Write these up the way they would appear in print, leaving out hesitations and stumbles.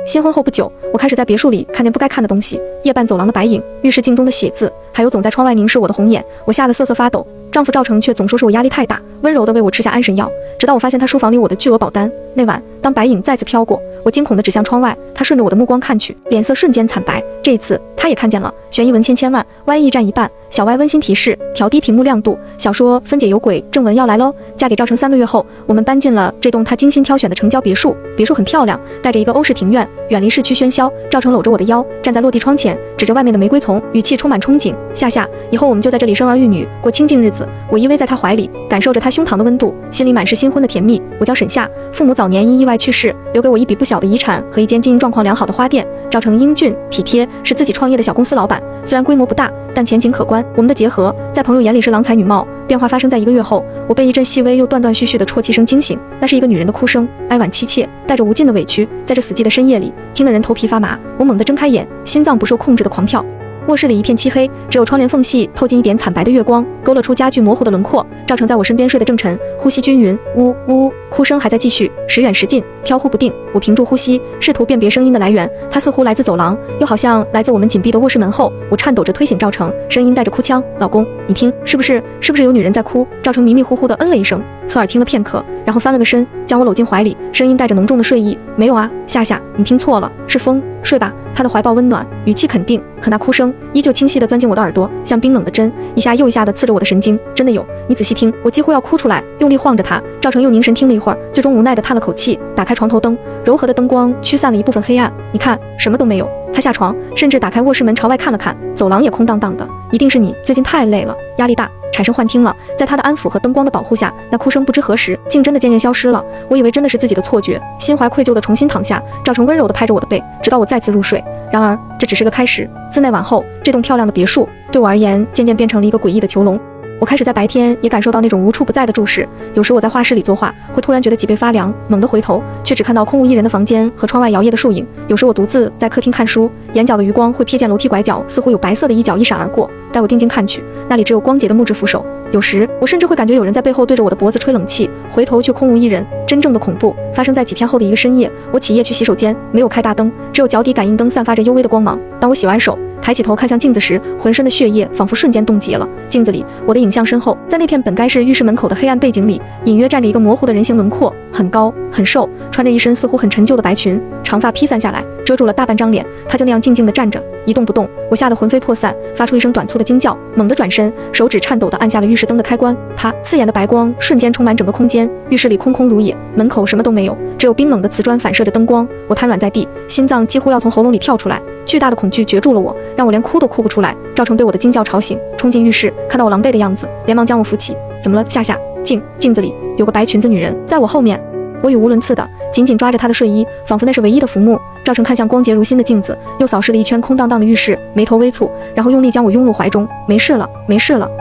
新婚后不久，我开始在别墅里看见不该看的东西：夜半走廊的白影，浴室镜中的血渍，还有总在窗外凝视我的红眼。我吓得瑟瑟发抖。丈夫赵成却总说是我压力太大，温柔地为我吃下安神药，直到我发现他书房里我的巨额保单。那晚，当白影再次飘过，我惊恐地指向窗外，他顺着我的目光看去，脸色瞬间惨白。这一次，他也看见了。悬疑文千万，Y 驿站一半，小 Y 温馨提示：调低屏幕亮度。小说分解有鬼，正文要来喽！嫁给赵成3个月后，我们搬进了这栋他精心挑选的城郊别墅。别墅很漂亮，带着一个欧式庭院，远离市区喧嚣。赵成搂着我的腰，站在落地窗前，指着外面的玫瑰丛，语气充满憧憬：夏，以后我们就在这里生儿育女，过清静日子。我依偎在他怀里，感受着他胸膛的温度，心里满是新婚的甜蜜。我叫沈夏，父母早年因意外去世，留给我一笔不小的遗产和一间经营状况良好的花店。赵成英俊体贴，是自己创业的小公司老板，虽然规模不大，但前景可观。我们的结合在朋友眼里是郎才女貌。变化发生在1个月后，我被一阵细微又断断续续的啜泣声惊醒，那是一个女人的哭声，哀婉凄切，带着无尽的委屈。在这死寂的深夜里，听得人头皮发麻。我猛地睁开眼，心脏不受控制的狂跳。卧室里一片漆黑，只有窗帘缝隙透进一点惨白的月光，勾勒出家具模糊的轮廓。赵成在我身边睡得正沉，呼吸均匀，呜呜，哭声还在继续，时远时近，飘忽不定。我屏住呼吸，试图辨别声音的来源，它似乎来自走廊，又好像来自我们紧闭的卧室门后。我颤抖着推醒赵成，声音带着哭腔：“老公，你听，是不是有女人在哭？”赵成迷迷糊糊地嗯了一声，侧耳听了片刻，然后翻了个身，将我搂进怀里，声音带着浓重的睡意：“没有啊，夏，你听错了，是风，睡吧。”他的怀抱温暖，语气肯定，可那哭声依旧清晰地钻进我的耳朵，像冰冷的针，一下又一下地刺着我的神经。真的有，你仔细听。我几乎要哭出来，用力晃着他。赵成又凝神听了一会儿，最终无奈地叹了口气，打开床头灯，柔和的灯光驱散了一部分黑暗。你看，什么都没有。他下床，甚至打开卧室门朝外看了看，走廊也空荡荡的。一定是你最近太累了，压力大，产生幻听了。在他的安抚和灯光的保护下，那哭声不知何时竟真的渐渐消失了。我以为真的是自己的错觉，心怀愧疚地重新躺下。赵成温柔地拍着我的背，直到我再次入睡。然而这只是个开始，自那晚后，这栋漂亮的别墅对我而言渐渐变成了一个诡异的囚笼。我开始在白天也感受到那种无处不在的注视，有时我在画室里作画，会突然觉得脊背发凉，猛地回头，却只看到空无一人的房间和窗外摇曳的树影。有时我独自在客厅看书，眼角的余光会瞥见楼梯拐角，似乎有白色的衣角一闪而过，待我定睛看去，那里只有光洁的木质扶手。有时我甚至会感觉有人在背后对着我的脖子吹冷气，回头却空无一人。真正的恐怖发生在几天后的一个深夜，我起夜去洗手间，没有开大灯，只有脚底感应灯散发着幽微的光芒。当我洗完手，抬起头看向镜子时，浑身的血液仿佛瞬间冻结了。镜子里，我的影像身后，在那片本该是浴室门口的黑暗背景里，隐约站着一个模糊的人形轮廓，很高很瘦，穿着一身似乎很陈旧的白裙，长发披散下来，遮住了大半张脸。他就那样静静地站着，一动不动。我吓得魂飞魄散，发出一声短促的惊叫，猛地转身，手指颤抖地按下了浴室灯的开关。啪！刺眼的白光瞬间充满整个空间，浴室里空空如也，门口什么都没有，只有冰冷的瓷砖反射着灯光。我瘫软在地，心脏几乎要从喉咙里跳出来，巨大的恐惧攫住了我，让我连哭都哭不出来。赵成被我的惊叫吵醒，冲进浴室，看到我狼狈的样子，连忙将我扶起。怎么了，夏？镜子里有个白裙子女人在我后面。我语无伦次的紧紧抓着她的睡衣，仿佛那是唯一的浮木。赵成看向光洁如新的镜子，又扫视了一圈空荡荡的浴室，眉头微蹙，然后用力将我拥入怀中。没事了，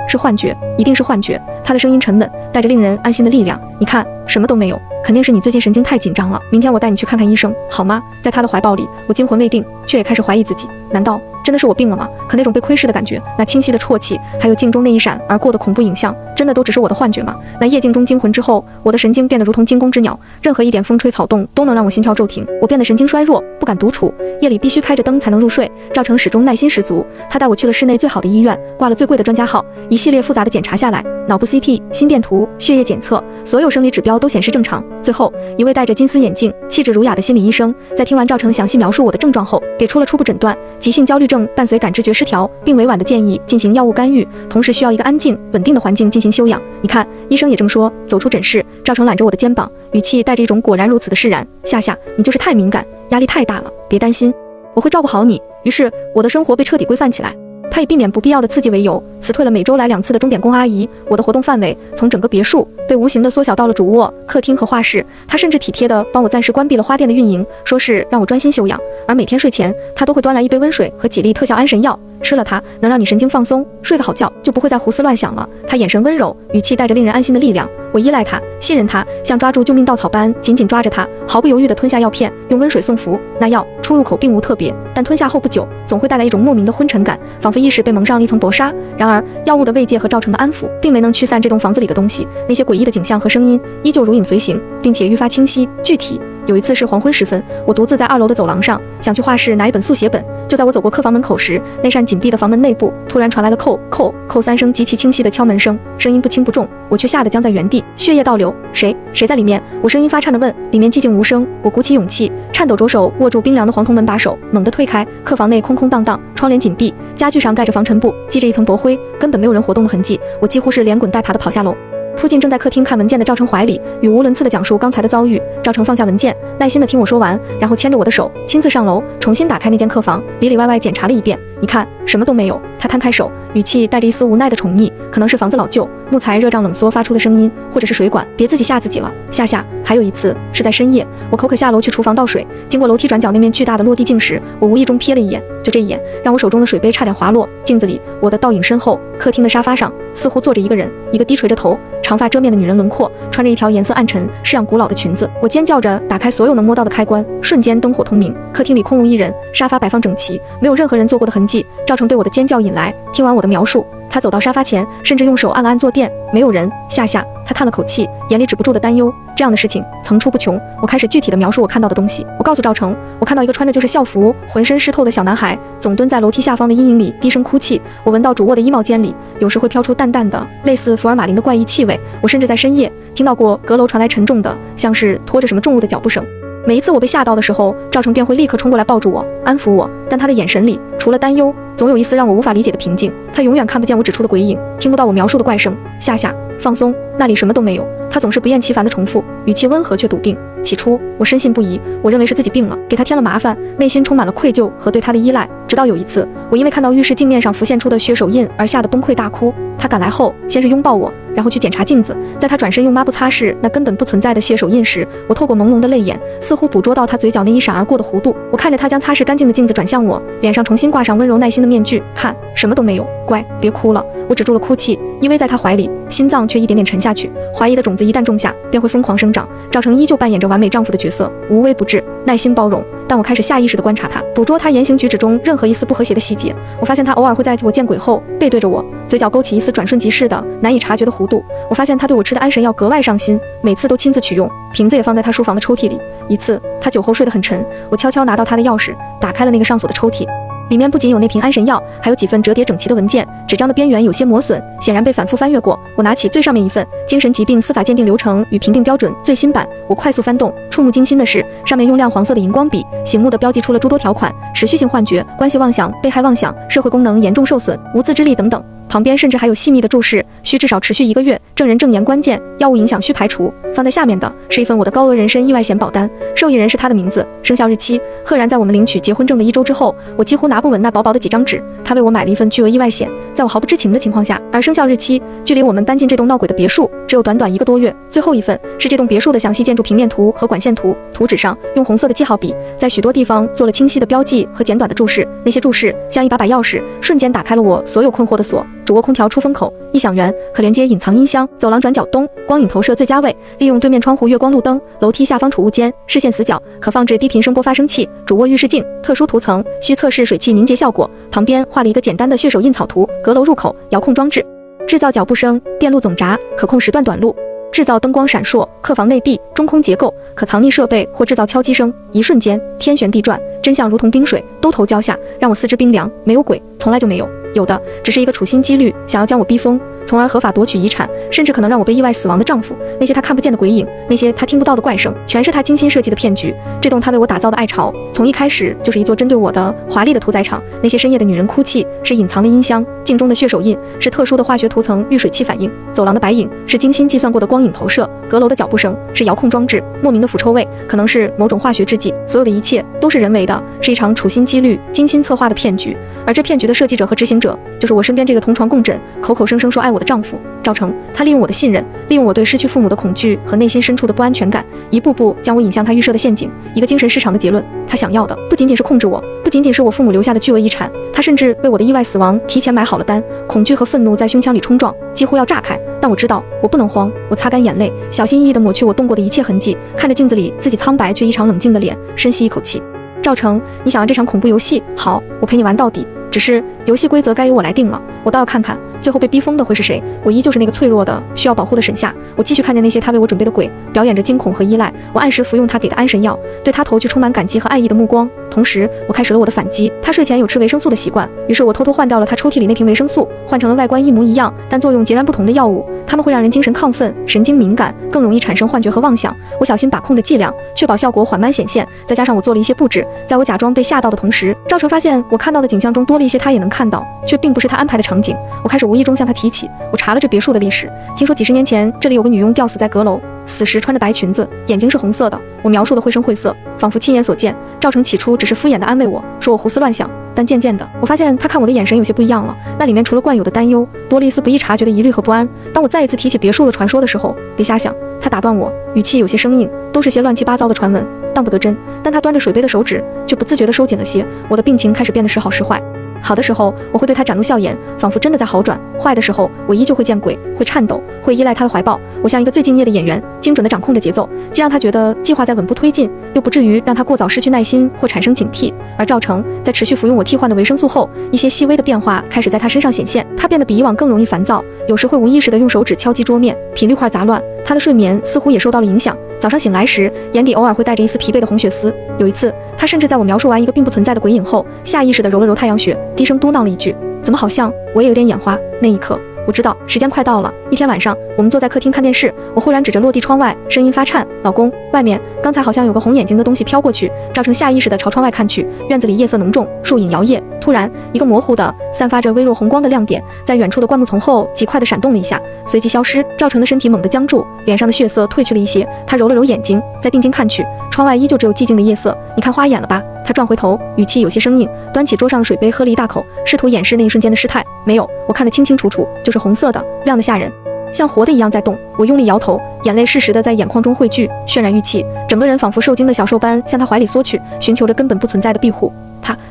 是幻觉，一定是幻觉。他的声音沉稳，带着令人安心的力量。你看，什么都没有，肯定是你最近神经太紧张了。明天我带你去看看医生，好吗？在他的怀抱里，我惊魂未定，却也开始怀疑自己，难道真的是我病了吗？可那种被窥视的感觉，那清晰的啜泣，还有镜中那一闪而过的恐怖影像，真的都只是我的幻觉吗？那夜镜中惊魂之后，我的神经变得如同惊弓之鸟，任何一点风吹草动都能让我心跳骤停。我变得神经衰弱，不敢独处，夜里必须开着灯才能入睡。赵成始终耐心十足，他带我去了市内最好的医院，挂了最贵的专家号，一系列复杂的检查下来，脑部 CT、心电图、血液检测，所有生理指标都显示正常。最后，一位戴着金丝眼镜、气质儒雅的心理医生，在听完赵成详细描述我的症状后，给出了初步诊断：急性焦虑症伴随感知觉失调，并委婉地建议进行药物干预，同时需要一个安静、稳定的环境进行休养。你看，医生也这么说。走出诊室，赵成揽着我的肩膀，语气带着一种果然如此的释然：夏，你就是太敏感，压力太大了，别担心，我会照顾好你。于是，我的生活被彻底规范起来。他以避免不必要的刺激为由，辞退了每周来2次的钟点工阿姨。我的活动范围从整个别墅被无形的缩小到了主卧、客厅和画室。他甚至体贴地帮我暂时关闭了花店的运营，说是让我专心休养。而每天睡前，他都会端来一杯温水和几粒特效安神药，吃了它能让你神经放松，睡个好觉，就不会再胡思乱想了。他眼神温柔，语气带着令人安心的力量。我依赖他，信任他，像抓住救命稻草般紧紧抓着他，毫不犹豫地吞下药片，用温水送服。那药出入口并无特别，但吞下后不久，总会带来一种莫名的昏沉感，仿佛意识被蒙上了一层薄纱。然而，药物的慰藉和赵成的安抚，并没能驱散这栋房子里的东西。那些诡异的景象和声音依旧如影随形，并且愈发清晰具体。有一次是黄昏时分，我独自在2楼的走廊上，想去画室拿一本速写本。就在我走过客房门口时，那扇紧闭的房门内部突然传来了扣扣扣3声极其清晰的敲门声，声音不轻不重，我却吓得僵在原地，血液倒流。谁在里面？我声音发颤地问。里面寂静无声，我鼓起勇气，颤抖着手握住冰凉的黄铜门把手，猛地推开。客房内空空荡荡，窗帘紧闭，家具上盖着防尘布，积着一层薄灰，根本没有人活动的痕迹。我几乎是连滚带爬地跑下楼，扑进正在客厅看文件的赵成怀里，语无伦次地讲述刚才的遭遇。赵成放下文件，耐心地听我说完，然后牵着我的手亲自上楼，重新打开那间客房，里里外外检查了一遍。你看，什么都没有。他摊开手，语气带着一丝无奈的宠溺。可能是房子老旧，木材热胀冷缩发出的声音，或者是水管。别自己吓自己了，夏。还有一次是在深夜，我口渴下楼去厨房倒水，经过楼梯转角那面巨大的落地镜时，我无意中瞥了一眼，就这一眼，让我手中的水杯差点滑落。镜子里，我的倒影身后，客厅的沙发上似乎坐着一个人，一个低垂着头、长发遮面的女人轮廓，穿着一条颜色暗沉、式样古老的裙子。我尖叫着打开所有能摸到的开关，瞬间灯火通明，客厅里空无一人，沙发摆放整齐，没有任何人坐过的痕迹。赵成被我的尖叫引来，听完我的描述，他走到沙发前，甚至用手按了按坐垫。没有人，夏。他叹了口气，眼里止不住的担忧。这样的事情层出不穷。我开始具体的描述我看到的东西。我告诉赵成，我看到一个穿着旧式校服、浑身湿透的小男孩，总蹲在楼梯下方的阴影里低声哭泣。我闻到主卧的衣帽间里有时会飘出淡淡的类似福尔马林的怪异气味。我甚至在深夜听到过阁楼传来沉重的，像是拖着什么重物的脚步声。每一次我被吓到的时候，赵成便会立刻冲过来抱住我，安抚我，但他的眼神里除了担忧，总有一丝让我无法理解的平静。他永远看不见我指出的鬼影，听不到我描述的怪声。夏，放松，那里什么都没有。他总是不厌其烦地重复，语气温和却笃定。起初我深信不疑，我认为是自己病了，给他添了麻烦，内心充满了愧疚和对他的依赖。直到有一次，我因为看到浴室镜面上浮现出的血手印而吓得崩溃大哭。他赶来后，先是拥抱我，然后去检查镜子。在他转身用抹布擦拭那根本不存在的血手印时，我透过朦胧的泪眼，似乎捕捉到他嘴角那一闪而过的弧度。我看着他将擦拭干净的镜子转向我，脸上重新挂上温柔耐心的面具。看，什么都没有，乖，别哭了。我止住了哭泣，依偎在他怀里，心脏却一点点沉下去。怀疑的种子一旦种下，便会疯狂生长。赵成依旧扮演着完美丈夫的角色，无微不至，耐心包容。但我开始下意识地观察他，捕捉他言行举止中任何一丝不和谐的细节。我发现他偶尔会在我见鬼后背对着我，嘴角勾起一丝转瞬即逝的难以察觉的弧度。我发现他对我吃的安神药格外上心，每次都亲自取用，瓶子也放在他书房的抽屉里。一次他酒后睡得很沉，我悄悄拿到他的钥匙，打开了那个上锁的抽屉。里面不仅有那瓶安神药，还有几份折叠整齐的文件，纸张的边缘有些磨损，显然被反复翻阅过。我拿起最上面一份精神疾病司法鉴定流程与评定标准最新版，我快速翻动，触目惊心的是，上面用亮黄色的荧光笔醒目地标记出了诸多条款：持续性幻觉、关系妄想、被害妄想、社会功能严重受损、无自制力等等。旁边甚至还有细密的注释，需至少持续1个月，证人证言关键，药物影响需排除。放在下面的是一份我的高额人身意外险保单，受益人是他的名字，生效日期赫然在我们领取结婚证的1周之后。我几乎拿不稳那薄薄的几张纸。他为我买了一份巨额意外险，在我毫不知情的情况下，而生效日期距离我们搬进这栋闹鬼的别墅只有短短1个多月。最后一份是这栋别墅的详细建筑平面图和管线图，图纸上用红色的记号笔在许多地方做了清晰的标记和简短的注释，那些注释像一把钥匙，瞬间打开了我所有困惑的锁。主卧空调出风口，异响源可连接隐藏音箱，走廊转角东，光影投射最佳位，利用对面窗户月光路灯，楼梯下方储物间，视线死角，可放置低频声波发生器，主卧浴室镜，特殊涂层，需测试水汽凝结效果。旁边画了一个简单的血手印草图，阁楼入口，遥控装置，制造脚步声，电路总闸，可控时段短路。制造灯光闪烁，客房内壁中空结构，可藏匿设备或制造敲击声。一瞬间天旋地转，真相如同冰水兜头浇下，让我四肢冰凉。没有鬼，从来就没有，有的只是一个处心积虑想要将我逼疯，从而合法夺取遗产，甚至可能让我被意外死亡的丈夫。那些他看不见的鬼影，那些他听不到的怪声，全是他精心设计的骗局。这栋他为我打造的爱巢，从一开始就是一座针对我的华丽的屠宰场。那些深夜的女人哭泣，是隐藏的音箱；镜中的血手印，是特殊的化学涂层遇水汽反应；走廊的白影，是精心计算过的光影投射；阁楼的脚步声，是遥控装置；莫名的腐臭味，可能是某种化学制剂。所有的一切都是人为的，是一场处心积虑、精心策划的骗局。而这骗局的设计者和执行者，就是我身边这个同床共枕、口口声声说爱我的丈夫赵成。他利用我的信任，利用我对失去父母的恐惧和内心深处的不安全感，一步步将我引向他预设的陷阱，一个精神失常的结论。他想要的不仅仅是控制我，不仅仅是我父母留下的巨额遗产，他甚至为我的意外死亡提前买好了单。恐惧和愤怒在胸腔里冲撞，几乎要炸开。但我知道我不能慌，我擦干眼泪，小心翼翼地抹去我动过的一切痕迹，看着镜子里自己苍白却异常冷静的脸，深吸一口气。赵成，你想要这场恐怖游戏？好，我陪你玩到底。只是游戏规则该由我来定了，我倒要看看最后被逼疯的会是谁？我依旧是那个脆弱的需要保护的沈夏。我继续看见那些他为我准备的鬼，表演着惊恐和依赖。我按时服用他给的安神药，对他投去充满感激和爱意的目光。同时，我开始了我的反击。他睡前有吃维生素的习惯，于是我偷偷换掉了他抽屉里那瓶维生素，换成了外观一模一样但作用截然不同的药物。它们会让人精神亢奋、神经敏感，更容易产生幻觉和妄想。我小心把控着剂量，确保效果缓慢显现。再加上我做了一些布置，在我假装被吓到的同时，赵成发现我看到的景象中多了一些他也能看到，却并不是他安排的场景。我开始无意中向他提起，我查了这别墅的历史，听说几十年前这里有个女佣吊死在阁楼，死时穿着白裙子，眼睛是红色的。我描述的绘声绘色，仿佛亲眼所见。赵成起初只是敷衍地安慰我，说我胡思乱想，但渐渐的，我发现他看我的眼神有些不一样了。那里面除了惯有的担忧，多了一丝不易察觉的疑虑和不安。当我再一次提起别墅的传说的时候，别瞎想，他打断我，语气有些生硬，都是些乱七八糟的传闻，当不得真。但他端着水杯的手指却不自觉地收紧了些。我的病情开始变得时好时坏。好的时候，我会对他展露笑颜，仿佛真的在好转；坏的时候，我依旧会见鬼，会颤抖，会依赖他的怀抱。我像一个最敬业的演员，精准地掌控着节奏，既让他觉得计划在稳步推进，又不至于让他过早失去耐心或产生警惕。而赵成在持续服用我替换的维生素后，一些细微的变化开始在他身上显现。他变得比以往更容易烦躁，有时会无意识地用手指敲击桌面，频率块杂乱。他的睡眠似乎也受到了影响，早上醒来时，眼底偶尔会带着一丝疲惫的红血丝。有一次，他甚至在我描述完一个并不存在的鬼影后，下意识地揉了揉太阳穴，低声嘟囔了一句：“怎么好像我也有点眼花？”那一刻，我知道时间快到了。一天晚上，我们坐在客厅看电视，我忽然指着落地窗外，声音发颤：“老公，外面刚才好像有个红眼睛的东西飘过去。”赵成下意识地朝窗外看去，院子里夜色浓重，树影摇曳。突然，一个模糊的、散发着微弱红光的亮点，在远处的灌木丛后极快地闪动了一下，随即消失。赵成的身体猛地僵住，脸上的血色褪去了一些。他揉了揉眼睛，再定睛看去，窗外依旧只有寂静的夜色。你看花眼了吧？他转回头，语气有些生硬，端起桌上的水杯喝了一大口，试图掩饰那一瞬间的失态。没有，我看得清清楚楚，就是红色的，亮得吓人，像活的一样在动。我用力摇头，眼泪适时地在眼眶中汇聚，渲染欲泣，整个人仿佛受惊的小兽般向他怀里缩去，寻求着根本不存在的庇护。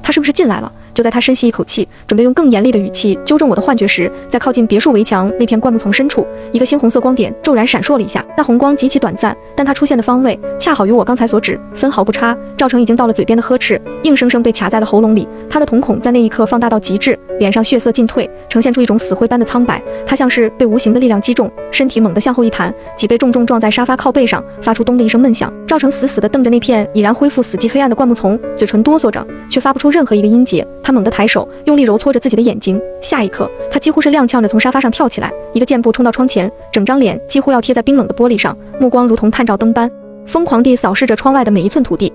他是不是进来了？就在他深吸一口气，准备用更严厉的语气纠正我的幻觉时，在靠近别墅围墙那片灌木丛深处，一个猩红色光点骤然闪烁了一下。那红光极其短暂，但它出现的方位恰好与我刚才所指，分毫不差。赵成已经到了嘴边的呵斥，硬生生被卡在了喉咙里。他的瞳孔在那一刻放大到极致，脸上血色尽退，呈现出一种死灰般的苍白。他像是被无形的力量击中，身体猛地向后一弹，脊背重重撞在沙发靠背上，发出咚的一声闷响。赵成死死地瞪着那片已然恢复死寂黑暗的灌木丛，嘴唇哆嗦着，却发不出任何一个音节。他猛地抬手，用力揉搓着自己的眼睛。下一刻，他几乎是踉跄着从沙发上跳起来，一个箭步冲到窗前，整张脸几乎要贴在冰冷的玻璃上，目光如同探照灯般疯狂地扫视着窗外的每一寸土地。